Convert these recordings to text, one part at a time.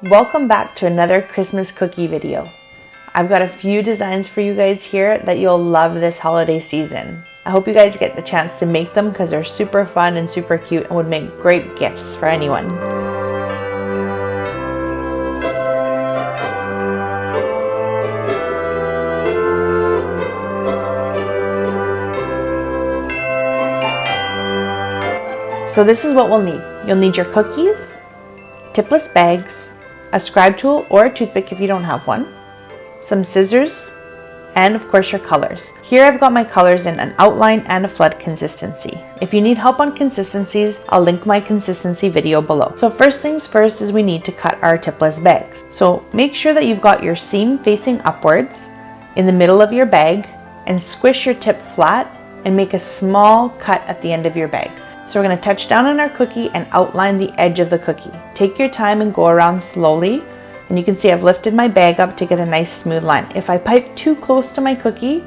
Welcome back to another Christmas cookie video. I've got a few designs for you guys here that you'll love this holiday season. I hope you guys get the chance to make them because they're super fun and super cute and would make great gifts for anyone. So this is what we'll need. You'll need your cookies, tipless bags, a scribe tool or a toothpick if you don't have one, some scissors, and of course your colors. Here I've got my colors in an outline and a flood consistency. If you need help on consistencies, I'll link my consistency video below. So first things first is we need to cut our tipless bags. So make sure that you've got your seam facing upwards in the middle of your bag and squish your tip flat and make a small cut at the end of your bag. So we're going to touch down on our cookie and outline the edge of the cookie. Take your time and go around slowly. And you can see I've lifted my bag up to get a nice smooth line. If I pipe too close to my cookie,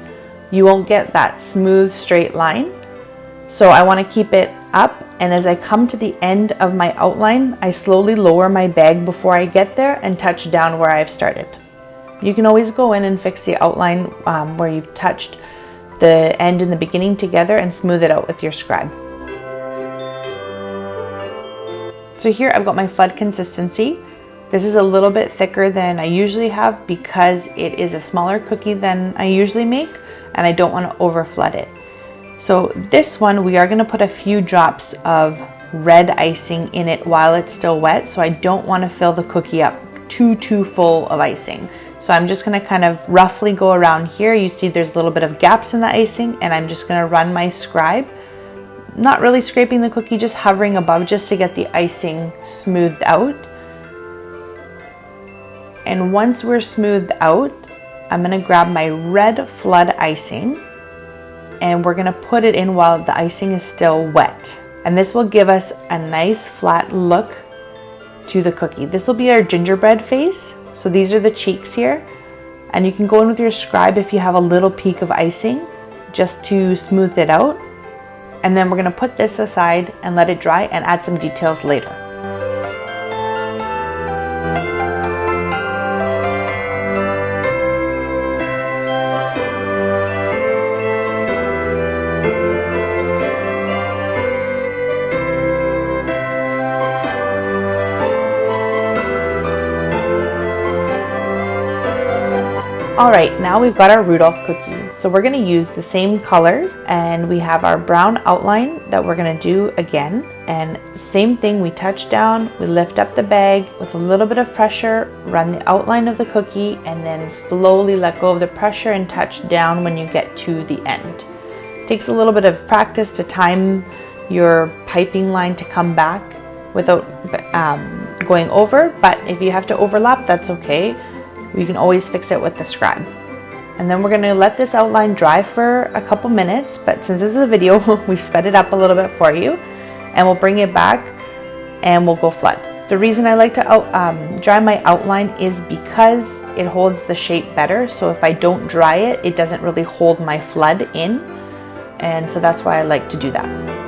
you won't get that smooth straight line. So I want to keep it up. And as I come to the end of my outline, I slowly lower my bag before I get there and touch down where I've started. You can always go in and fix the outline where you've touched the end and the beginning together and smooth it out with your scribe. So here I've got my flood consistency. This is a little bit thicker than I usually have because it is a smaller cookie than I usually make and I don't want to over flood it. So this one we are going to put a few drops of red icing in it while it's still wet, so I don't want to fill the cookie up too full of icing. So I'm just going to kind of roughly go around here. You see there's a little bit of gaps in the icing and I'm just going to run my scribe. Not really scraping the cookie, just hovering above just to get the icing smoothed out. And once we're smoothed out, I'm going to grab my red flood icing and we're going to put it in while the icing is still wet. And this will give us a nice flat look to the cookie. This will be our gingerbread face. So these are the cheeks here. And you can go in with your scribe if you have a little peak of icing just to smooth it out. And then we're going to put this aside and let it dry and add some details later. Alright, now we've got our Rudolph cookie. So we're going to use the same colors and we have our brown outline that we're going to do again. And same thing, we touch down, we lift up the bag with a little bit of pressure, run the outline of the cookie and then slowly let go of the pressure and touch down when you get to the end. It takes a little bit of practice to time your piping line to come back without going over, but if you have to overlap, that's okay. We can always fix it with the scribe. And then we're going to let this outline dry for a couple minutes, but since this is a video, we sped it up a little bit for you and we'll bring it back and we'll go flood. The reason I like to dry my outline is because it holds the shape better. So if I don't dry it, it doesn't really hold my flood in. And so that's why I like to do that.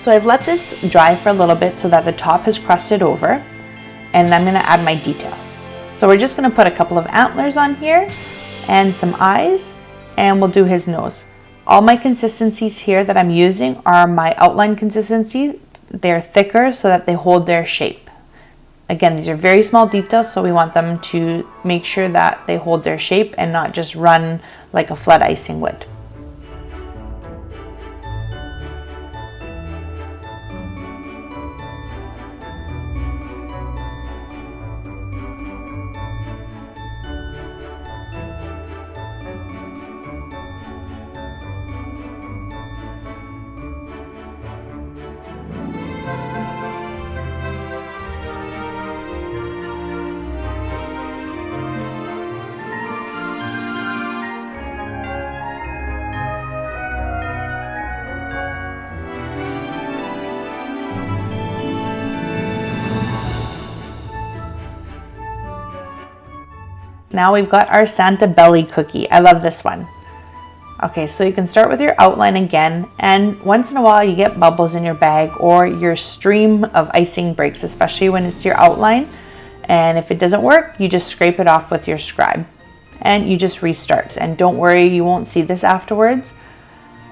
So I've let this dry for a little bit so that the top has crusted over and I'm going to add my details. So we're just going to put a couple of antlers on here and some eyes and we'll do his nose. All my consistencies here that I'm using are my outline consistency. They're thicker so that they hold their shape. Again, these are very small details, so we want them to make sure that they hold their shape and not just run like a flood icing would. Now we've got our Santa belly cookie. I love this one. Okay, so you can start with your outline again, and once in a while you get bubbles in your bag or your stream of icing breaks, especially when it's your outline. And if it doesn't work, you just scrape it off with your scribe and you just restart. And don't worry, you won't see this afterwards.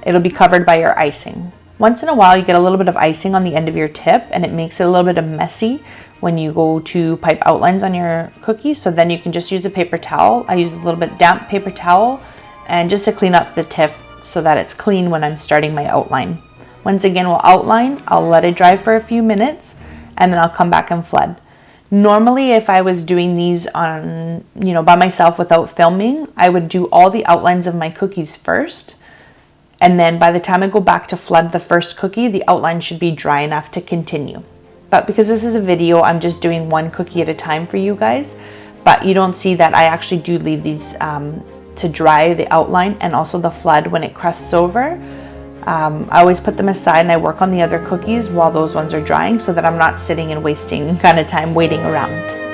It'll be covered by your icing. Once in a while you get a little bit of icing on the end of your tip, and it makes it a little bit messy when you go to pipe outlines on your cookie. So then you can just use a paper towel. I use a little bit damp paper towel and just to clean up the tip so that it's clean when I'm starting my outline. Once again, we'll outline, I'll let it dry for a few minutes, and then I'll come back and flood. Normally, if I was doing these on, by myself without filming, I would do all the outlines of my cookies first. And then by the time I go back to flood the first cookie, the outline should be dry enough to continue. But because this is a video, I'm just doing one cookie at a time for you guys. But you don't see that I actually do leave these to dry, the outline and also the flood when it crusts over. I always put them aside and I work on the other cookies while those ones are drying so that I'm not sitting and wasting kind of time waiting around.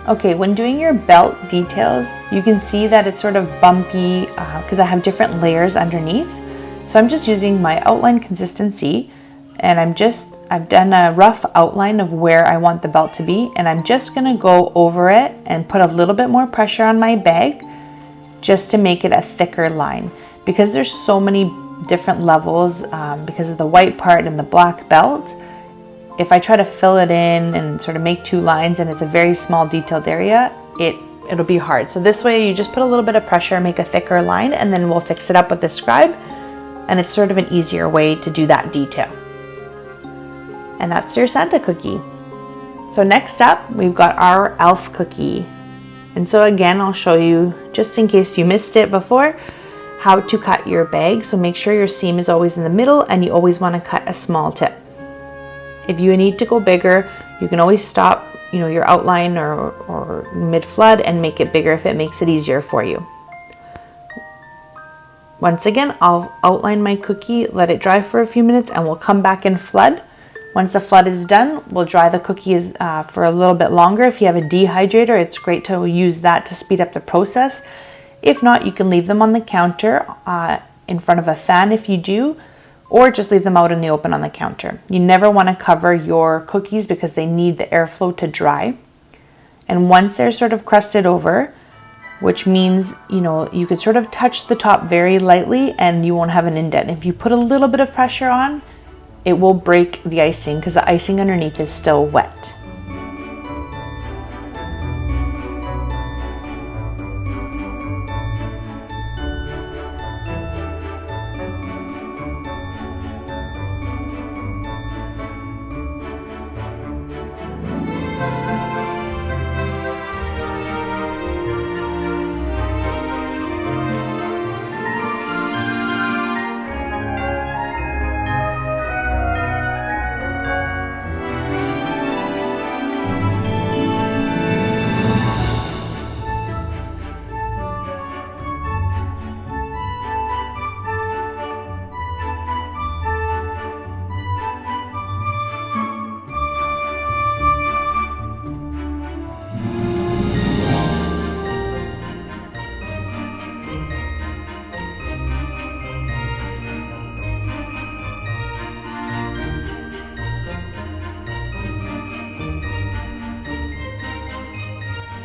Okay, when doing your belt details, you can see that it's sort of bumpy because I have different layers underneath. So I'm just using my outline consistency, and I've done a rough outline of where I want the belt to be, and I'm just gonna go over it and put a little bit more pressure on my bag just to make it a thicker line. Because there's so many different levels because of the white part and the black belt, if I try to fill it in and sort of make two lines and it's a very small detailed area, it'll be hard. So this way you just put a little bit of pressure, make a thicker line, and then we'll fix it up with the scribe, and it's sort of an easier way to do that detail. And that's your Santa cookie. So next up, we've got our elf cookie. And so again, I'll show you, just in case you missed it before, how to cut your bag. So make sure your seam is always in the middle and you always want to cut a small tip. If you need to go bigger, you can always stop, your outline or mid-flood and make it bigger if it makes it easier for you. Once again, I'll outline my cookie, let it dry for a few minutes, and we'll come back and flood. Once the flood is done, we'll dry the cookies for a little bit longer. If you have a dehydrator, it's great to use that to speed up the process. If not, you can leave them on the counter in front of a fan if you do, or just leave them out in the open on the counter. You never want to cover your cookies because they need the airflow to dry. And once they're sort of crusted over, which means, you could sort of touch the top very lightly and you won't have an indent. If you put a little bit of pressure on, it will break the icing because the icing underneath is still wet.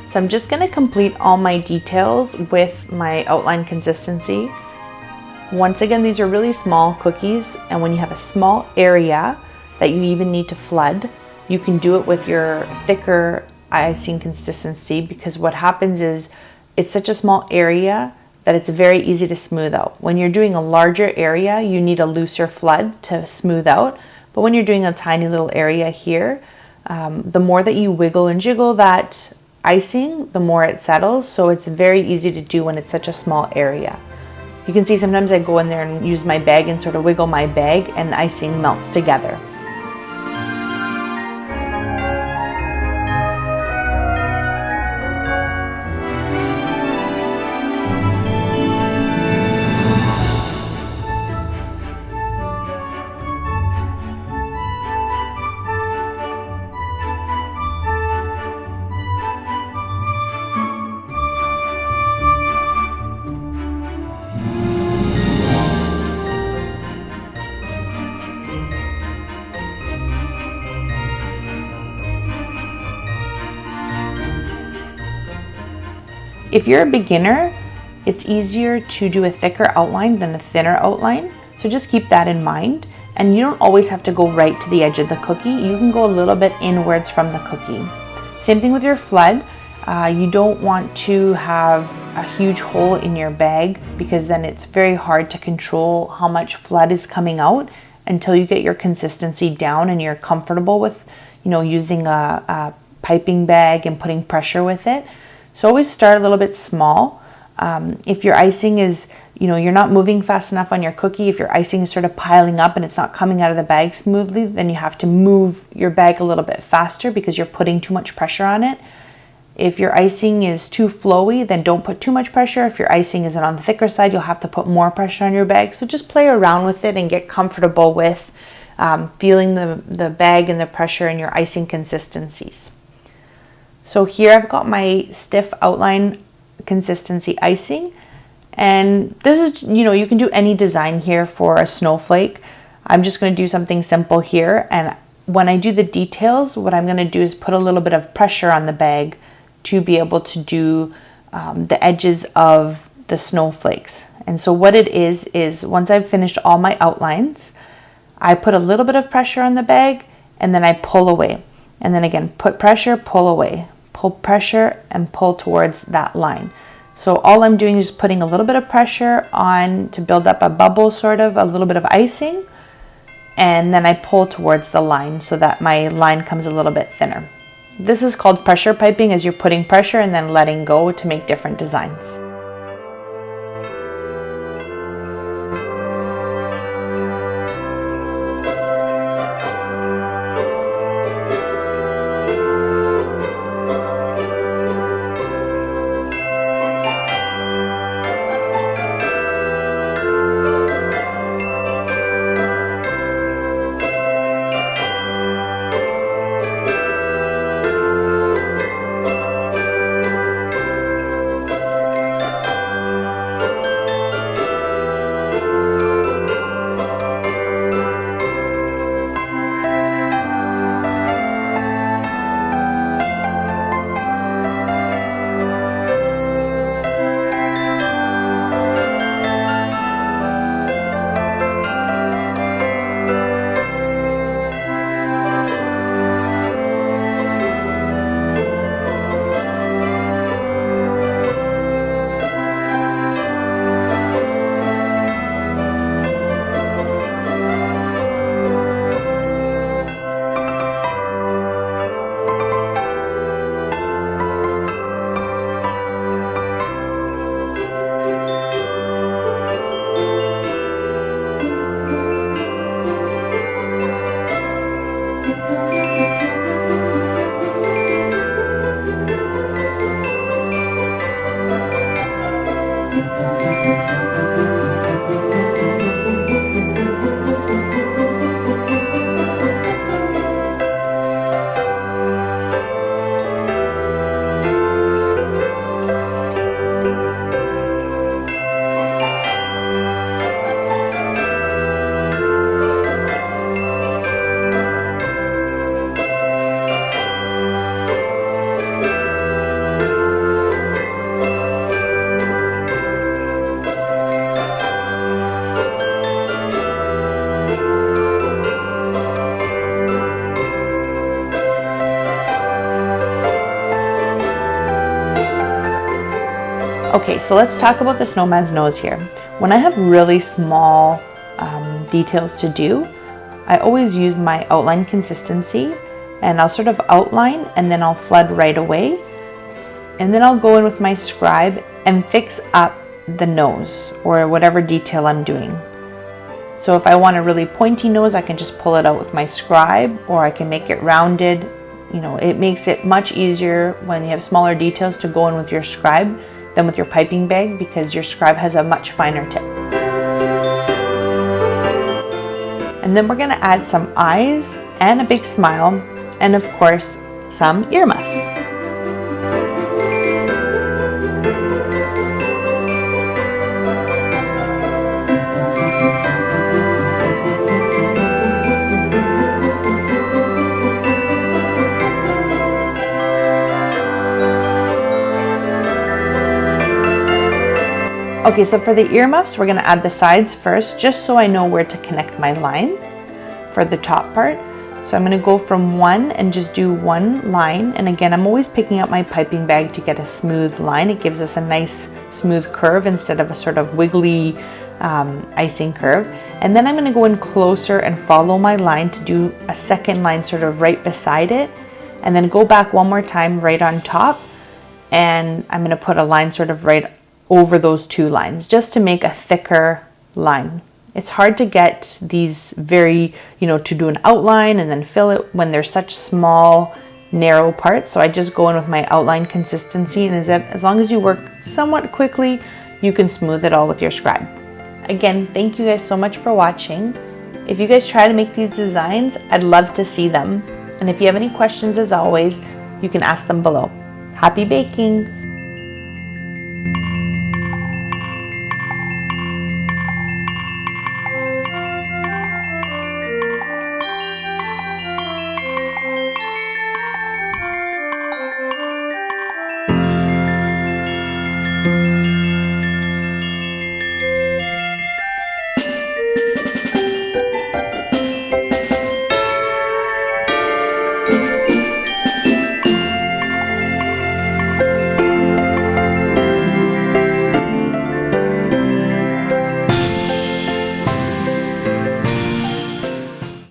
So I'm just going to complete all my details with my outline consistency. Once again, these are really small cookies, and when you have a small area that you even need to flood, you can do it with your thicker icing consistency, because what happens is it's such a small area that it's very easy to smooth out. When you're doing a larger area, you need a looser flood to smooth out, but when you're doing a tiny little area here, The more that you wiggle and jiggle that icing, the more it settles. So it's very easy to do when it's such a small area. You can see sometimes I go in there and use my bag and sort of wiggle my bag, and the icing melts together. If you're a beginner, it's easier to do a thicker outline than a thinner outline. So just keep that in mind. And you don't always have to go right to the edge of the cookie. You can go a little bit inwards from the cookie. Same thing with your flood. You don't want to have a huge hole in your bag, because then it's very hard to control how much flood is coming out until you get your consistency down and you're comfortable with, using a piping bag and putting pressure with it. So always start a little bit small. If your icing is, you're not moving fast enough on your cookie, if your icing is sort of piling up and it's not coming out of the bag smoothly, then you have to move your bag a little bit faster because you're putting too much pressure on it. If your icing is too flowy, then don't put too much pressure. If your icing is on the thicker side, you'll have to put more pressure on your bag. So just play around with it and get comfortable with feeling the bag and the pressure and your icing consistencies. So here I've got my stiff outline consistency icing, and this is, you can do any design here for a snowflake. I'm just going to do something simple here, and when I do the details, what I'm going to do is put a little bit of pressure on the bag to be able to do the edges of the snowflakes. And so what it is once I've finished all my outlines, I put a little bit of pressure on the bag, and then I pull away, and then again put pressure, pull away, pull pressure, and pull towards that line. So all I'm doing is putting a little bit of pressure on to build up a bubble, sort of a little bit of icing, and then I pull towards the line so that my line comes a little bit thinner. This is called pressure piping, as you're putting pressure and then letting go to make different designs. Okay, so let's talk about the snowman's nose here. When I have really small details to do, I always use my outline consistency and I'll sort of outline and then I'll flood right away. And then I'll go in with my scribe and fix up the nose or whatever detail I'm doing. So if I want a really pointy nose, I can just pull it out with my scribe, or I can make it rounded. You know, it makes it much easier when you have smaller details to go in with your scribe than with your piping bag, because your scribe has a much finer tip. And then we're going to add some eyes and a big smile, and of course some earmuffs. Okay, so for the earmuffs, we're going to add the sides first, just so I know where to connect my line for the top part. So I'm going to go from one and just do one line. And again, I'm always picking up my piping bag to get a smooth line. It gives us a nice smooth curve instead of a sort of wiggly icing curve. And then I'm going to go in closer and follow my line to do a second line sort of right beside it. And then go back one more time right on top. And I'm going to put a line sort of right over those two lines, just to make a thicker line. It's hard to get these very, to do an outline and then fill it when they're such small, narrow parts. So I just go in with my outline consistency, and as long as you work somewhat quickly, you can smooth it all with your scribe. Again, thank you guys so much for watching. If you guys try to make these designs, I'd love to see them. And if you have any questions, as always, you can ask them below. Happy baking!